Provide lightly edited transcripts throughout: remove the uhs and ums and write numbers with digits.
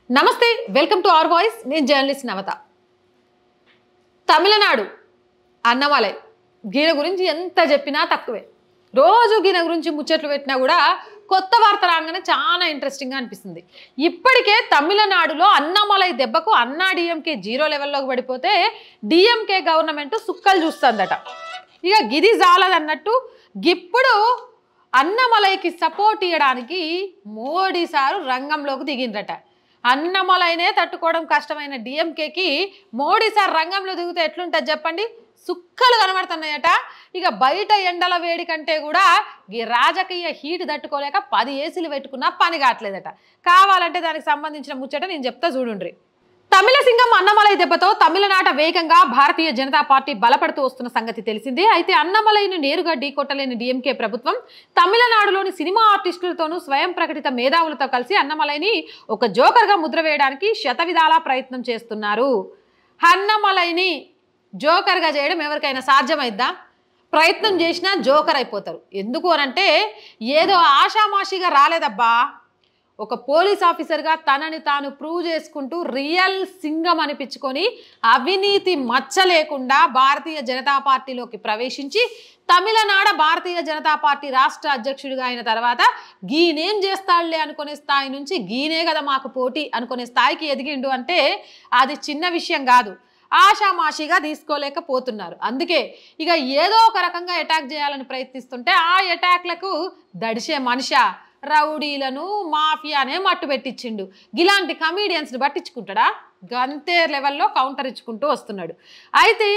నమస్తే welcome to our voice నేను journalist నవత తమిళనాడు అన్నమలై గీన గురించి ఎంత చెప్పినా తక్కువే రోజు గీన గురించి ముచ్చట్లు పెట్టినా కూడా కొత్త వార్త రాగానే చాలా ఇంట్రెస్టింగ్ గా అనిపిస్తుంది ఇప్పటికే తమిళనాడులో అన్నమలై దెబ్బకు అన్నా డిఎంకే జీరో లెవెల్లోకి పడిపోతే డిఎంకే గవర్నమెంట్ సుక్కలు చూస్తుందట ఇక గిది జాలదన్నట్టు ఇప్పుడు అన్నమలైకి సపోర్ట్ ఇవ్వడానికి మోడీ సారు రంగంలోకి దిగిందట అన్నమలైనే తట్టుకోవడం కష్టమైన డిఎంకేకి మోడీ సార్ రంగంలో దిగితే ఎట్లుంటుంది చెప్పండి సుక్కలు కనబడుతున్నాయట ఇక బయట ఎండల వేడి కంటే కూడా ఈ రాజకీయ హీట్ తట్టుకోలేక 10 ఏసీలు పెట్టుకున్నా పని కావట్లేదట కావాలంటే దానికి సంబంధించిన ముచ్చట నేను చెప్తా చూడుండ్రి తమిళ సింగం అన్నమలై దెబ్బతో తమిళనాట వేగంగా భారతీయ జనతా పార్టీ బలపడుతూ వస్తున్న సంగతి తెలిసిందే అయితే అన్నమలైని నేరుగా ఢీకొట్టలేని డిఎంకే ప్రభుత్వం తమిళనాడులోని సినిమా ఆర్టిస్టులతోనూ స్వయం ప్రకటిత మేధావులతో కలిసి అన్నమలైని ఒక జోకర్గా ముద్ర వేయడానికి శతవిధాలా ప్రయత్నం చేస్తున్నారు అన్నమలైని జోకర్గా చేయడం ఎవరికైనా సాధ్యమైద్దా ప్రయత్నం చేసినా జోకర్ అయిపోతారు ఎందుకు అనంటే ఏదో ఆషామాషిగా రాలేదబ్బా ఒక పోలీస్ ఆఫీసర్గా తనని తాను ప్రూవ్ చేసుకుంటూ రియల్ సింగం అనిపించుకొని అవినీతి మచ్చ లేకుండా భారతీయ జనతా పార్టీలోకి ప్రవేశించి తమిళనాడు భారతీయ జనతా పార్టీ రాష్ట్ర అధ్యక్షుడిగా అయిన తర్వాత గీనేం చేస్తాడులే అనుకునే స్థాయి నుంచి గీనే కదా మాకు పోటీ అనుకునే స్థాయికి ఎదిగిండు అంటే అది చిన్న విషయం కాదు ఆషామాషిగా తీసుకోలేకపోతున్నారు అందుకే ఇక ఏదో ఒక రకంగా అటాక్ చేయాలని ప్రయత్నిస్తుంటే ఆ అటాక్లకు దడిసే మనిషా రౌడీలను మాఫియానే మట్టు పెట్టించిండు ఇలాంటి కమీడియన్స్ని పట్టించుకుంటాడా గంతే లెవెల్లో కౌంటర్ ఇచ్చుకుంటూ వస్తున్నాడు అయితే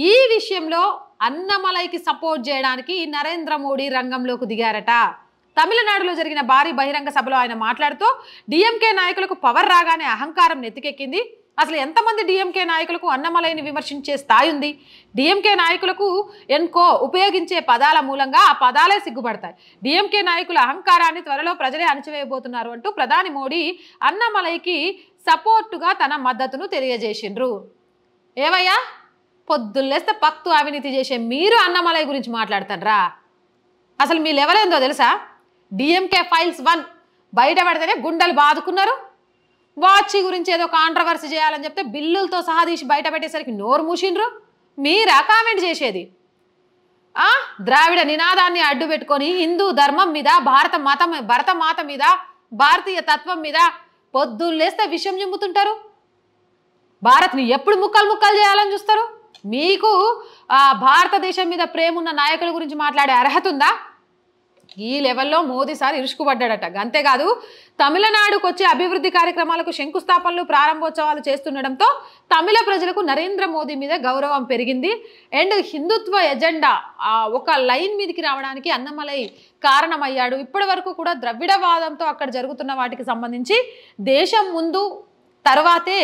ఈ విషయంలో అన్నమలైకి సపోర్ట్ చేయడానికి నరేంద్ర మోడీ రంగంలోకి దిగారట తమిళనాడులో జరిగిన భారీ బహిరంగ సభలో ఆయన మాట్లాడుతూ డిఎంకే నాయకులకు పవర్ రాగానే అహంకారం నెత్తికెక్కింది అసలు ఎంతమంది డిఎంకే నాయకులకు అన్నమలైని విమర్శించే స్థాయి ఉంది డిఎంకే నాయకులకు ఎన్కో ఉపయోగించే పదాల మూలంగా ఆ పదాలే సిగ్గుపడతాయి డిఎంకే నాయకుల అహంకారాన్ని త్వరలో ప్రజలే అణచివేయబోతున్నారు అంటూ ప్రధాని మోడీ అన్నమలైకి సపోర్టుగా తన మద్దతును తెలియజేసిండ్రు ఏవయ్యా పొద్దుల్లేస్తే పక్తు అవినీతి చేసే మీరు అన్నమలై గురించి మాట్లాడతారా అసలు మీ లెవెల్ ఏందో తెలుసా డిఎంకే ఫైల్స్ 1 బయట పడితేనే గుండెలు బాదుకున్నారు వాచి గురించి ఏదో కాంట్రవర్సీ చేయాలని చెప్తే బిల్లులతో సహా తీసి బయట పెట్టేసరికి నోరు మూసిండ్రు మీరా కామెంట్ చేసేది ద్రావిడ నినాదాన్ని అడ్డు పెట్టుకొని హిందూ ధర్మం మీద భరత మాత మీద భారతీయ తత్వం మీద పొద్దున్నేస్తే విషయం చెమ్ముతుంటారు భారత్ని ఎప్పుడు ముక్కలు చేయాలని చూస్తారు మీకు భారతదేశం మీద ప్రేమ ఉన్న నాయకుల గురించి మాట్లాడే అర్హత ఉందా ఈ లెవెల్లో మోదీ సార్ ఇరుసుకుపడ్డాడట అంతేకాదు తమిళనాడుకు వచ్చే అభివృద్ధి కార్యక్రమాలకు శంకుస్థాపనలు ప్రారంభోత్సవాలు చేస్తుండడంతో తమిళ ప్రజలకు నరేంద్ర మోదీ మీద గౌరవం పెరిగింది అండ్ హిందుత్వ ఎజెండా ఒక లైన్ మీదకి రావడానికి అన్నమలై కారణమయ్యాడు ఇప్పటి వరకు కూడా ద్రవిడవాదంతో అక్కడ జరుగుతున్న వాటికి సంబంధించి దేశం ముందు తర్వాతే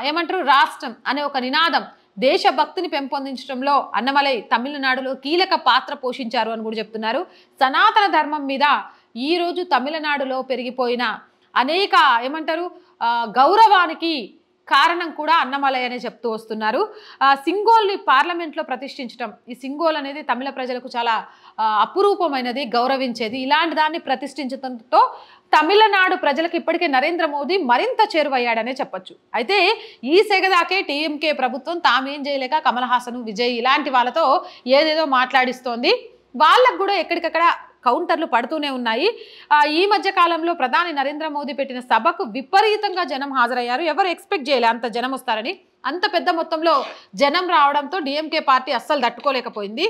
ఏమంటారు రాష్ట్రం అనే ఒక నినాదం దేశభక్తిని పెంపొందించడంలో అన్నమలై తమిళనాడులో కీలక పాత్ర పోషించారు అని కూడా చెప్తున్నారు సనాతన ధర్మం మీద ఈరోజు తమిళనాడులో పెరిగిపోయిన అనేక ఏమంటారు గౌరవానికి కారణం కూడా అన్నమలై అనే చెప్తూ వస్తున్నారు సింగోల్ని పార్లమెంట్లో ప్రతిష్ఠించడం ఈ సింగోల్ అనేది తమిళ ప్రజలకు చాలా అపురూపమైనది గౌరవించేది ఇలాంటి దాన్ని ప్రతిష్ఠించడంతో తమిళనాడు ప్రజలకు ఇప్పటికే నరేంద్ర మోదీ మరింత చేరువయ్యాడనే చెప్పొచ్చు అయితే ఈ సెగదాకే టీఎంకే ప్రభుత్వం తామేం చేయలేక కమల్ హాసన్ విజయ్ ఇలాంటి వాళ్ళతో ఏదేదో మాట్లాడిస్తోంది వాళ్ళకు కూడా ఎక్కడికక్కడ కౌంటర్లు పడుతూనే ఉన్నాయి ఈ మధ్య కాలంలో ప్రధాని నరేంద్ర మోదీ పెట్టిన సభకు విపరీతంగా జనం హాజరయ్యారు ఎవరు ఎక్స్పెక్ట్ చేయలే అంత జనం వస్తారని అంత పెద్ద మొత్తంలో జనం రావడంతో డిఎంకే పార్టీ అస్సలు తట్టుకోలేకపోయింది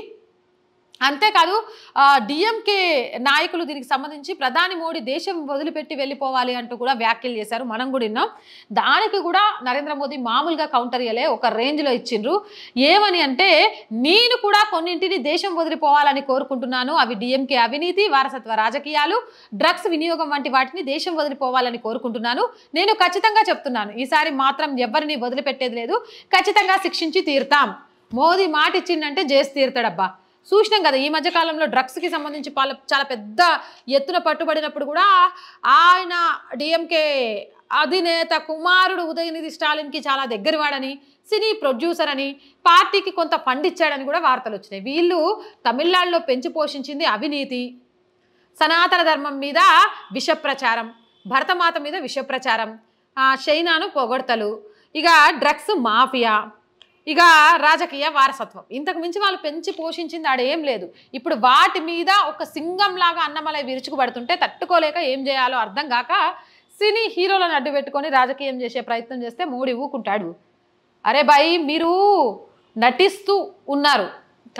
అంతేకాదు డిఎంకే నాయకులు దీనికి సంబంధించి ప్రధాని మోడీ దేశం వదిలిపెట్టి వెళ్ళిపోవాలి అంటూ కూడా వ్యాఖ్యలు చేశారు మనం కూడా విన్నాం దానికి కూడా నరేంద్ర మోదీ మామూలుగా కౌంటర్ ఇయ్యలే ఒక రేంజ్లో ఇచ్చిండ్రు ఏమని అంటే నేను కూడా కొన్నింటిని దేశం వదిలిపోవాలని కోరుకుంటున్నాను అవి డిఎంకే అవినీతి వారసత్వ రాజకీయాలు డ్రగ్స్ వినియోగం వంటి వాటిని దేశం వదిలిపోవాలని కోరుకుంటున్నాను నేను ఖచ్చితంగా చెప్తున్నాను ఈసారి మాత్రం ఎవరిని వదిలిపెట్టేది లేదు ఖచ్చితంగా శిక్షించి తీరుతాం మోదీ మాట ఇచ్చిందంటే చేసి తీరుతాడబ్బా చూసినాం కదా ఈ మధ్య కాలంలో డ్రగ్స్కి సంబంధించి చాలా పెద్ద ఎత్తున పట్టుబడినప్పుడు కూడా ఆయన డిఎంకే అధినేత కుమారుడు ఉదయనిధి స్టాలిన్కి చాలా దగ్గరవాడని సినీ ప్రొడ్యూసర్ అని పార్టీకి కొంత ఫండ్ ఇచ్చాడని కూడా వార్తలు వచ్చినాయి వీళ్ళు తమిళనాడులో పెంచి పోషించింది అవినీతి సనాతన ధర్మం మీద విష ప్రచారం భరతమాత మీద విష ప్రచారం చైనాను పొగడతలు, ఇక డ్రగ్స్ మాఫియా, ఇక రాజకీయ వారసత్వం. ఇంతకు మించి వాళ్ళు పెంచి పోషించింది ఆడేం లేదు. ఇప్పుడు వాటి మీద ఒక సింగంలాగా అన్నమలై విరుచుకుపడుతుంటే తట్టుకోలేక ఏం చేయాలో అర్థం కాక సినీ హీరోలను అడ్డు పెట్టుకొని రాజకీయం చేసే ప్రయత్నం చేస్తే మోడీ ఊకుంటాడు. అరే భయ్, మీరు నటిస్తూ ఉన్నారు,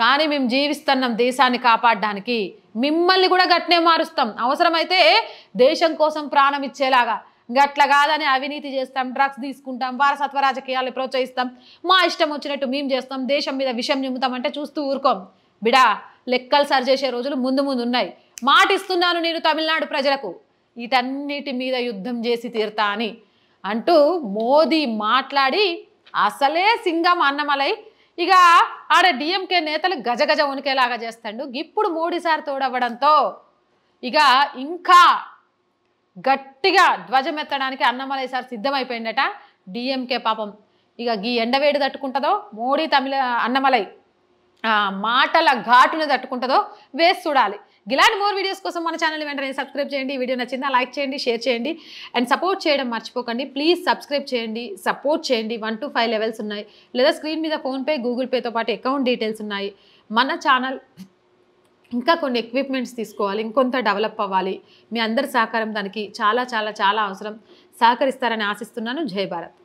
కానీ మేము జీవిస్తున్నాం దేశాన్ని కాపాడడానికి. మిమ్మల్ని కూడా గట్నే మారుస్తాం, అవసరమైతే దేశం కోసం ప్రాణం ఇచ్చేలాగా. గట్ల కాదని అవినీతి చేస్తాం, డ్రగ్స్ తీసుకుంటాం, వారసత్వ రాజకీయాలు ప్రోత్సహిస్తాం, మా ఇష్టం వచ్చినట్టు మేము చేస్తాం, దేశం మీద విషం నింపుతామంటే చూస్తూ ఊరుకోం. బిడా, లెక్కలు సరిచేసే రోజులు ముందు ముందు ఉన్నాయి. మాటిస్తున్నాను నేను తమిళనాడు ప్రజలకు, వీటన్నిటి మీద యుద్ధం చేసి తీరుతా అని అంటూ మోదీ మాట్లాడి అసలే సింగం అన్నమలై ఇక ఆడ డిఎంకే నేతలు గజగజ వణికేలాగా చేస్తాడు. ఇప్పుడు మోడీ సార్ తోడవ్వడంతో ఇక ఇంకా గట్టిగా ధ్వజమెత్తడానికి అన్నమలై సార్ సిద్ధమైపోయిందట. డిఎంకే పాపం ఇక ఈ ఎండవేడి తట్టుకుంటుందో, మోడీ అన్నమలై మాటల ఘాటుని తట్టుకుంటుందో వేసి చూడాలి. ఇలాంటి మోర్ వీడియోస్ కోసం మన ఛానల్ వెంటనే సబ్స్క్రైబ్ చేయండి. ఈ వీడియో నచ్చిందా లైక్ చేయండి, షేర్ చేయండి అండ్ సపోర్ట్ చేయడం మర్చిపోకండి. ప్లీజ్ సబ్స్క్రైబ్ చేయండి, సపోర్ట్ చేయండి. 1 to 5 లెవెల్స్ ఉన్నాయి, లేదా స్క్రీన్ మీద ఫోన్పే, గూగుల్ పేతో పాటు అకౌంట్ డీటెయిల్స్ ఉన్నాయి. మన ఛానల్ ఇంకా కొన్ని ఎక్విప్మెంట్స్ తీసుకోవాలి, ఇంకొంత డెవలప్ అవ్వాలి. మీ అందరి సహకారం దానికి చాలా చాలా చాలా అవసరం. సహకరిస్తారని ఆశిస్తున్నాను. జై భారత్.